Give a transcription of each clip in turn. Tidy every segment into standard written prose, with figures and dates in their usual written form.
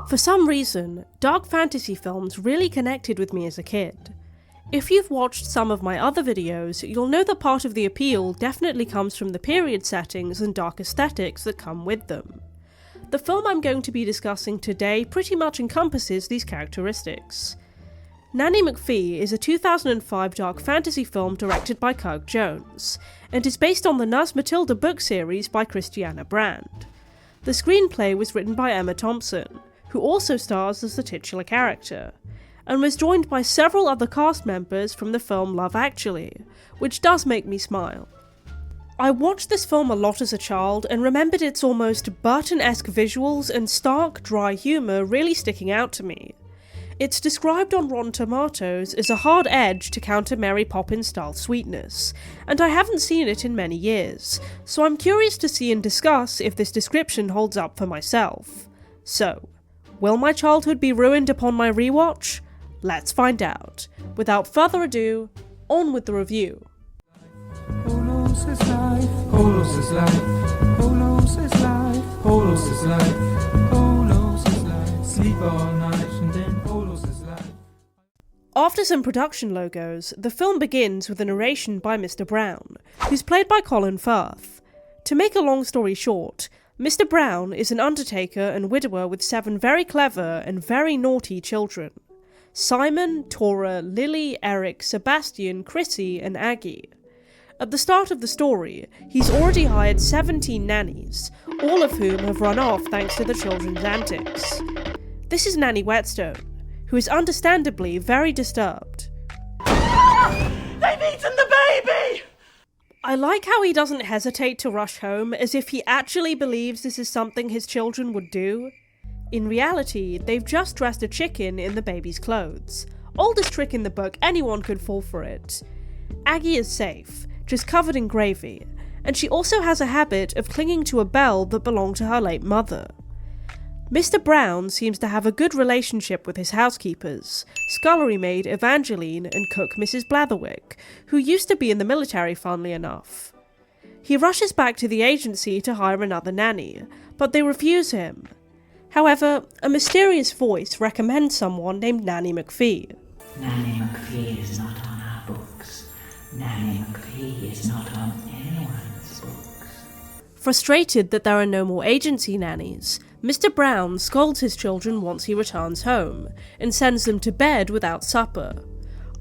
For some reason, dark fantasy films really connected with me as a kid. If you've watched some of my other videos, you'll know that part of the appeal definitely comes from the period settings and dark aesthetics that come with them. The film I'm going to be discussing today pretty much encompasses these characteristics. Nanny McPhee is a 2005 dark fantasy film directed by Kirk Jones, and is based on the Nurse Matilda book series by Christiana Brand. The screenplay was written by Emma Thompson, who also stars as the titular character, and was joined by several other cast members from the film Love Actually, which does make me smile. I watched this film a lot as a child and remembered its almost Burton-esque visuals and stark, dry humour really sticking out to me. It's described on Rotten Tomatoes as a hard edge to counter Mary Poppins-style sweetness, and I haven't seen it in many years, so I'm curious to see and discuss if this description holds up for myself. So, will my childhood be ruined upon my rewatch? Let's find out. Without further ado, on with the review. Polos is life, Polos is life, Polos is life, Polos is life, Polos is life, sleep all night and then Polos is life. After some production logos, the film begins with a narration by Mr. Brown, who's played by Colin Firth. To make a long story short, Mr. Brown is an undertaker and widower with 7 very clever and very naughty children: Simon, Tora, Lily, Eric, Sebastian, Chrissy, and Aggie. At the start of the story, he's already hired 17 nannies, all of whom have run off thanks to the children's antics. This is Nanny Whetstone, who is understandably very disturbed. They've eaten the baby! I like how he doesn't hesitate to rush home as if he actually believes this is something his children would do. In reality, they've just dressed a chicken in the baby's clothes. Oldest trick in the book, anyone could fall for it. Aggie is safe, just covered in gravy, and she also has a habit of clinging to a bell that belonged to her late mother. Mr. Brown seems to have a good relationship with his housekeepers, scullery maid Evangeline and cook Mrs. Blatherwick, who used to be in the military funnily enough. He rushes back to the agency to hire another nanny, but they refuse him. However, a mysterious voice recommends someone named Nanny McPhee. Nanny McPhee is not on our books. Nanny McPhee is not on anyone's books. Frustrated that there are no more agency nannies, Mr. Brown scolds his children once he returns home, and sends them to bed without supper.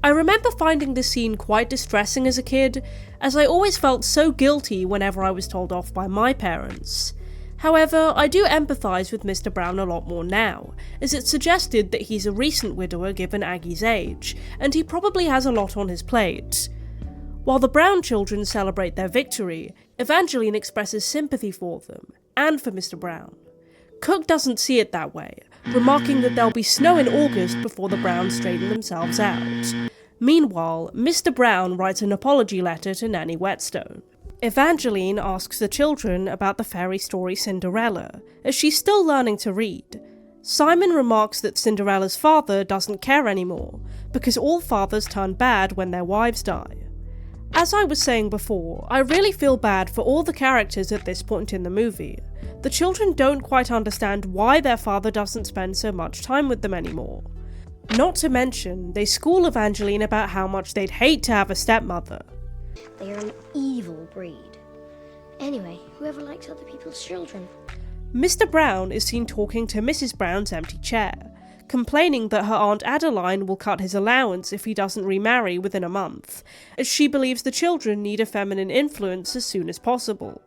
I remember finding this scene quite distressing as a kid, as I always felt so guilty whenever I was told off by my parents. However, I do empathise with Mr. Brown a lot more now, as it suggested that he's a recent widower given Aggie's age, and he probably has a lot on his plate. While the Brown children celebrate their victory, Evangeline expresses sympathy for them, and for Mr. Brown. Cook doesn't see it that way, remarking that there'll be snow in August before the Browns straighten themselves out. Meanwhile, Mr. Brown writes an apology letter to Nanny Whetstone. Evangeline asks the children about the fairy story Cinderella, as she's still learning to read. Simon remarks that Cinderella's father doesn't care anymore, because all fathers turn bad when their wives die. As I was saying before, I really feel bad for all the characters at this point in the movie. The children don't quite understand why their father doesn't spend so much time with them anymore. Not to mention, they school Evangeline about how much they'd hate to have a stepmother. They are an evil breed. Anyway, whoever likes other people's children? Mr. Brown is seen talking to Mrs. Brown's empty chair, complaining that her Aunt Adeline will cut his allowance if he doesn't remarry within a month, as she believes the children need a feminine influence as soon as possible.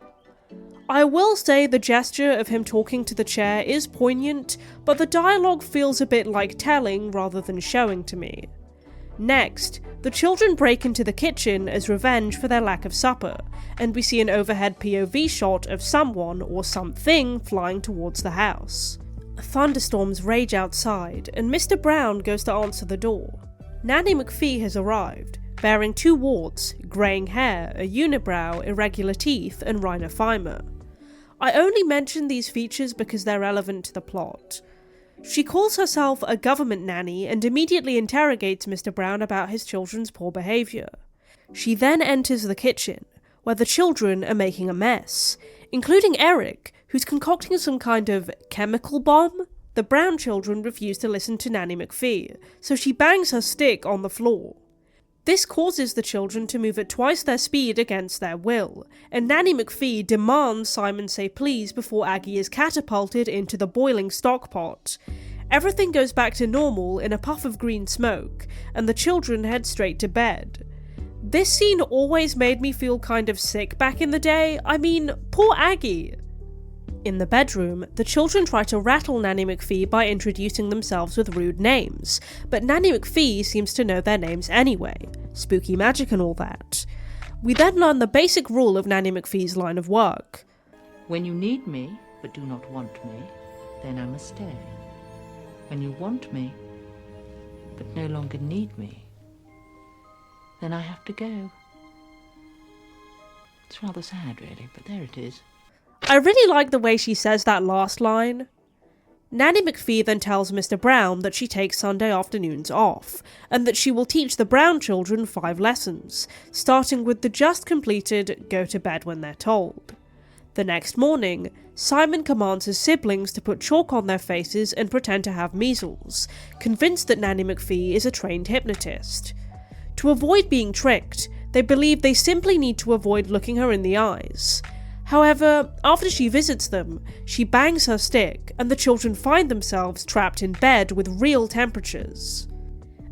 I will say the gesture of him talking to the chair is poignant, but the dialogue feels a bit like telling rather than showing to me. Next, the children break into the kitchen as revenge for their lack of supper, and we see an overhead POV shot of someone or something flying towards the house. Thunderstorms rage outside, and Mr. Brown goes to answer the door. Nanny McPhee has arrived, bearing 2 warts, greying hair, a unibrow, irregular teeth, and rhinophyma. I only mention these features because they're relevant to the plot. She calls herself a government nanny and immediately interrogates Mr. Brown about his children's poor behaviour. She then enters the kitchen, where the children are making a mess, including Eric, who's concocting some kind of chemical bomb the Brown children refuse to listen to Nanny McPhee, so she bangs her stick on the floor. This causes the children to move at twice their speed against their will, and Nanny McPhee demands Simon say please before Aggie is catapulted into the boiling stock pot. Everything goes back to normal in a puff of green smoke, and the children head straight to bed. This scene always made me feel kind of sick back in the day. I mean, poor Aggie. In the bedroom, the children try to rattle Nanny McPhee by introducing themselves with rude names, but Nanny McPhee seems to know their names anyway, spooky magic and all that. We then learn the basic rule of Nanny McPhee's line of work. When you need me, but do not want me, then I must stay. When you want me, but no longer need me, then I have to go. It's rather sad, really, but there it is. I really like the way she says that last line. Nanny McPhee then tells Mr. Brown that she takes Sunday afternoons off, and that she will teach the Brown children 5 lessons, starting with the just completed go to bed when they're told. The next morning, Simon commands his siblings to put chalk on their faces and pretend to have measles, convinced that Nanny McPhee is a trained hypnotist. To avoid being tricked, they believe they simply need to avoid looking her in the eyes. However, after she visits them, she bangs her stick, and the children find themselves trapped in bed with real temperatures.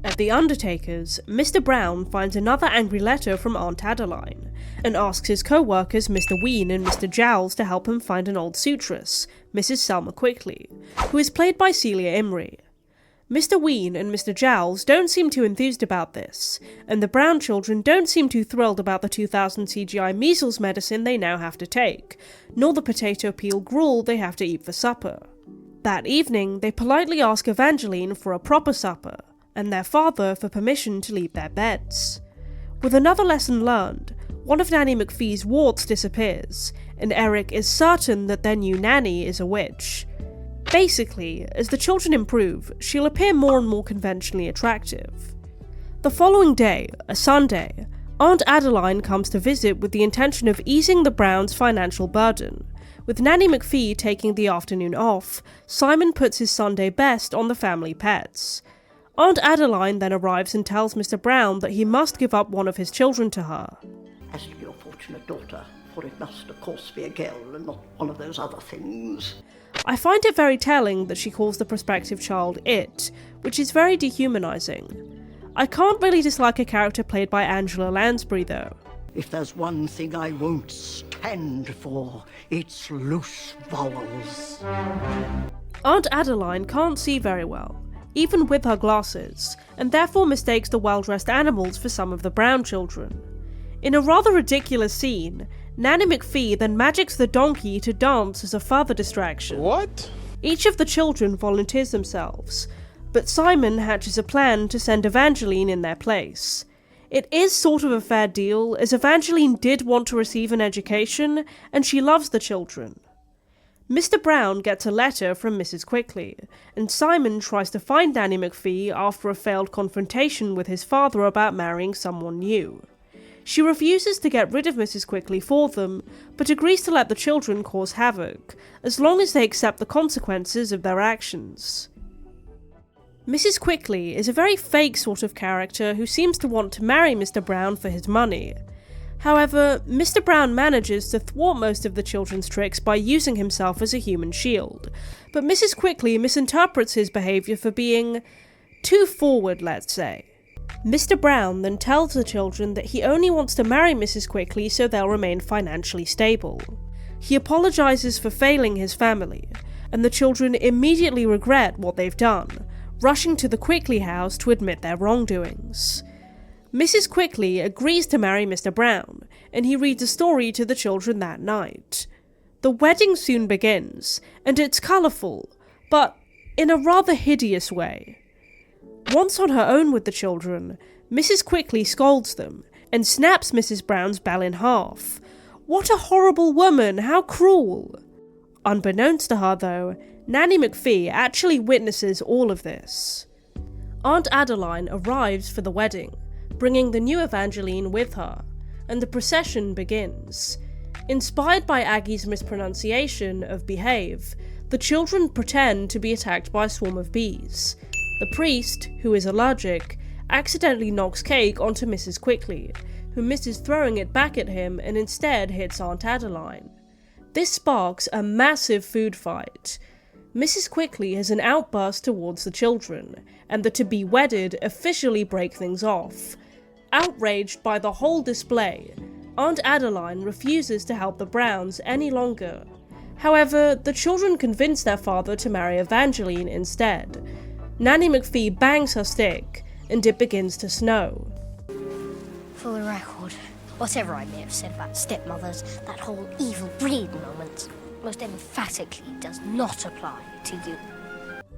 At the undertaker's, Mr. Brown finds another angry letter from Aunt Adeline, and asks his co-workers Mr. Ween and Mr. Jowls to help him find an old suitress, Mrs. Selma Quickly, who is played by Celia Imrie. Mr. Ween and Mr. Jowls don't seem too enthused about this, and the Brown children don't seem too thrilled about the 2000 CGI measles medicine they now have to take, nor the potato peel gruel they have to eat for supper. That evening, they politely ask Evangeline for a proper supper, and their father for permission to leave their beds. With another lesson learned, one of Nanny McPhee's warts disappears, and Eric is certain that their new nanny is a witch. Basically, as the children improve, she'll appear more and more conventionally attractive. The following day, a Sunday, Aunt Adeline comes to visit with the intention of easing the Browns' financial burden. With Nanny McPhee taking the afternoon off, Simon puts his Sunday best on the family pets. Aunt Adeline then arrives and tells Mr. Brown that he must give up one of his children to her. As to your fortunate daughter, for it must of course be a girl and not one of those other things. I find it very telling that she calls the prospective child it, which is very dehumanising. I can't really dislike a character played by Angela Lansbury though. If there's one thing I won't stand for, it's loose vowels. Aunt Adeline can't see very well, even with her glasses, and therefore mistakes the well-dressed animals for some of the Brown children. In a rather ridiculous scene, Nanny McPhee then magics the donkey to dance as a further distraction. What? Each of the children volunteers themselves, but Simon hatches a plan to send Evangeline in their place. It is sort of a fair deal, as Evangeline did want to receive an education, and she loves the children. Mr. Brown gets a letter from Mrs. Quickly, and Simon tries to find Nanny McPhee after a failed confrontation with his father about marrying someone new. She refuses to get rid of Mrs. Quickly for them, but agrees to let the children cause havoc, as long as they accept the consequences of their actions. Mrs. Quickly is a very fake sort of character who seems to want to marry Mr. Brown for his money. However, Mr. Brown manages to thwart most of the children's tricks by using himself as a human shield, but Mrs. Quickly misinterprets his behaviour for being too forward, let's say. Mr. Brown then tells the children that he only wants to marry Mrs. Quickly so they'll remain financially stable. He apologises for failing his family, and the children immediately regret what they've done, rushing to the Quickly house to admit their wrongdoings. Mrs. Quickly agrees to marry Mr. Brown, and he reads a story to the children that night. The wedding soon begins, and it's colourful, but in a rather hideous way. Once on her own with the children, Mrs. Quickly scolds them, and snaps Mrs. Brown's bell in half. What a horrible woman, how cruel! Unbeknownst to her though, Nanny McPhee actually witnesses all of this. Aunt Adeline arrives for the wedding, bringing the new Evangeline with her, and the procession begins. Inspired by Aggie's mispronunciation of behave, the children pretend to be attacked by a swarm of bees. The priest, who is allergic, accidentally knocks cake onto Mrs. Quickly, who misses throwing it back at him and instead hits Aunt Adeline. This sparks a massive food fight. Mrs. Quickly has an outburst towards the children, and the to-be wedded officially break things off. Outraged by the whole display, Aunt Adeline refuses to help the Browns any longer. However, the children convince their father to marry Evangeline instead. Nanny McPhee bangs her stick, and it begins to snow. For the record, whatever I may have said about stepmothers, that whole evil breed moment most emphatically does not apply to you.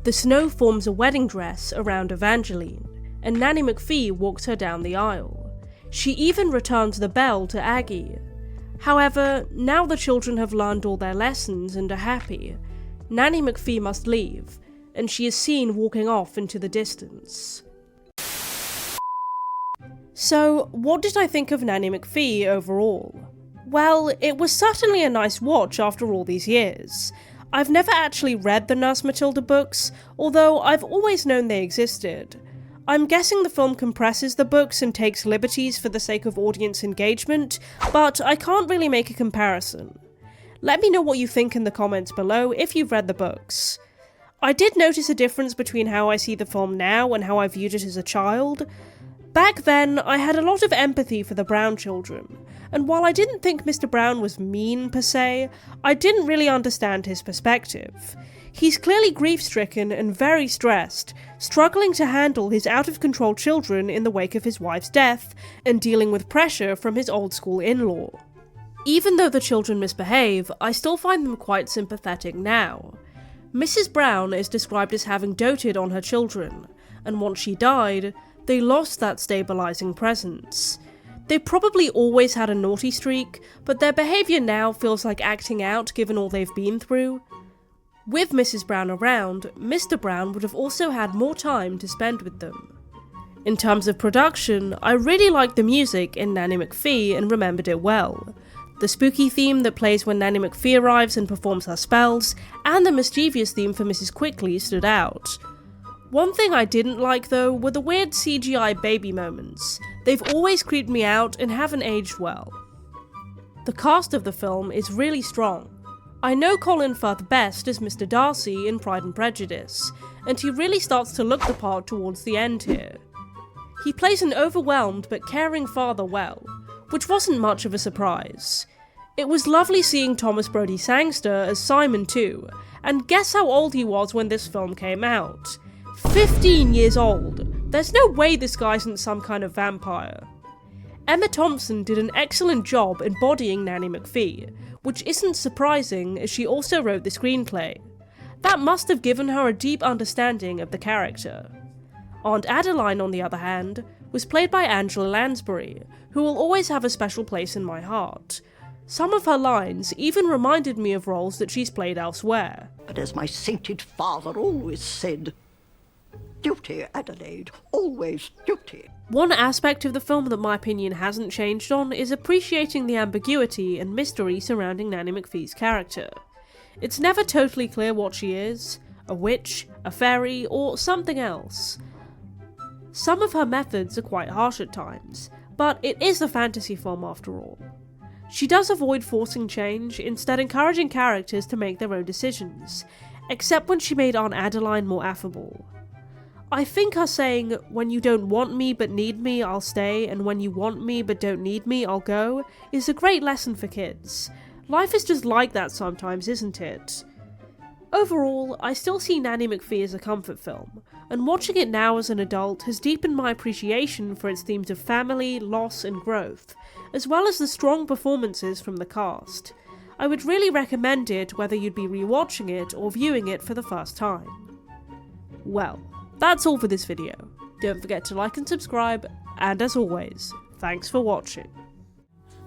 The snow forms a wedding dress around Evangeline, and Nanny McPhee walks her down the aisle. She even returns the bell to Aggie. However, now the children have learned all their lessons and are happy, Nanny McPhee must leave, and she is seen walking off into the distance. So, what did I think of Nanny McPhee overall? Well, it was certainly a nice watch after all these years. I've never actually read the Nurse Matilda books, although I've always known they existed. I'm guessing the film compresses the books and takes liberties for the sake of audience engagement, but I can't really make a comparison. Let me know what you think in the comments below if you've read the books. I did notice a difference between how I see the film now and how I viewed it as a child. Back then, I had a lot of empathy for the Brown children, and while I didn't think Mr. Brown was mean per se, I didn't really understand his perspective. He's clearly grief-stricken and very stressed, struggling to handle his out-of-control children in the wake of his wife's death, and dealing with pressure from his old-school in-law. Even though the children misbehave, I still find them quite sympathetic now. Mrs. Brown is described as having doted on her children, and once she died, they lost that stabilising presence. They probably always had a naughty streak, but their behaviour now feels like acting out given all they've been through. With Mrs. Brown around, Mr. Brown would have also had more time to spend with them. In terms of production, I really liked the music in Nanny McPhee and remembered it well. The spooky theme that plays when Nanny McPhee arrives and performs her spells, and the mischievous theme for Mrs. Quickly stood out. One thing I didn't like though were the weird CGI baby moments. They've always creeped me out and haven't aged well. The cast of the film is really strong. I know Colin Firth best as Mr. Darcy in Pride and Prejudice, and he really starts to look the part towards the end here. He plays an overwhelmed but caring father well, which wasn't much of a surprise. It was lovely seeing Thomas Brodie Sangster as Simon too, and guess how old he was when this film came out? 15 years old! There's no way this guy isn't some kind of vampire. Emma Thompson did an excellent job embodying Nanny McPhee, which isn't surprising as she also wrote the screenplay. That must have given her a deep understanding of the character. Aunt Adeline, on the other hand, was played by Angela Lansbury, who will always have a special place in my heart. Some of her lines even reminded me of roles that she's played elsewhere. But as my sainted father always said, duty, Adelaide, always duty. One aspect of the film that my opinion hasn't changed on is appreciating the ambiguity and mystery surrounding Nanny McPhee's character. It's never totally clear what she is, a witch, a fairy, or something else. Some of her methods are quite harsh at times, but it is a fantasy film after all. She does avoid forcing change, instead encouraging characters to make their own decisions, except when she made Aunt Adeline more affable. I think her saying, "When you don't want me but need me, I'll stay, and when you want me but don't need me, I'll go," is a great lesson for kids. Life is just like that sometimes, isn't it? Overall, I still see Nanny McPhee as a comfort film, and watching it now as an adult has deepened my appreciation for its themes of family, loss and growth, as well as the strong performances from the cast. I would really recommend it whether you'd be rewatching it or viewing it for the first time. Well, that's all for this video. Don't forget to like and subscribe, and as always, thanks for watching.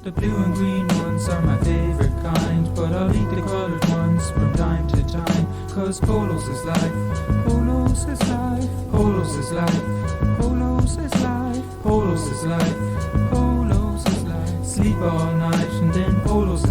The blue and green ones are my favorite kind, but I'll eat the colored ones from time to time. Cause Polos is life, Polos is life, Polos is life, Polos is life, Polos is life, Polos is life. Sleep all night and then Polos is